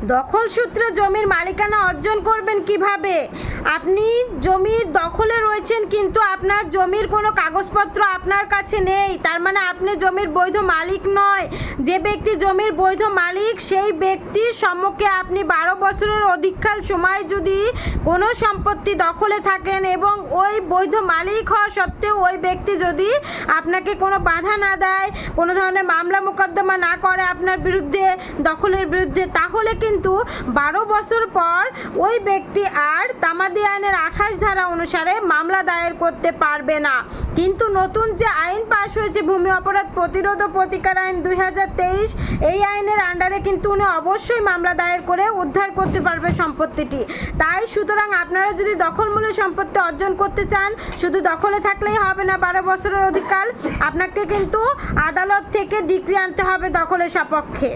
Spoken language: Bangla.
দখল সূত্রে জমির মালিকানা অর্জন করবেন কিভাবে? আপনি জমির দখলে রয়েছেন কিন্তু আপনার জমির কোনো কাগজপত্র আপনার কাছে নেই, তার মানে আপনি জমির বৈধ মালিক নয়। যে ব্যক্তি জমির বৈধ মালিক সেই ব্যক্তির সম্মুখে আপনি 12 বছরের অধিককাল সময় যদি কোনো সম্পত্তি দখলে থাকেন এবং ওই বৈধ মালিক হওয়া সত্ত্বেও ওই ব্যক্তি যদি আপনাকে কোনো বাধা না দেয়, কোনো ধরনের মামলা মোকদ্দমা না করে আপনার বিরুদ্ধে, দখলের বিরুদ্ধে, তাহলে কিন্তু 12 বছর পর ওই ব্যক্তি আর তামাদি আইনের 28 ধারা অনুসারে মামলা দায়ের করতে পারবে না। কিন্তু নতুন যে আইন পাশ হয়েছে ভূমি অপরাধ প্রতিরোধ ও প্রতিকার আইন 2023, এই আইনের আন্ডারে কিন্তু উনি অবশ্যই মামলা দায়ের করে উদ্ধার করতে পারবে সম্পত্তিটি। তাই সুতরাং আপনারা যদি দখলমূলক সম্পত্তি অর্জন করতে চান, শুধু দখলে থাকলেই হবে না 12 বছরের অধিককাল, আপনাকে কিন্তু আদালত থেকে ডিক্রি আনতে হবে দখলের সপক্ষে।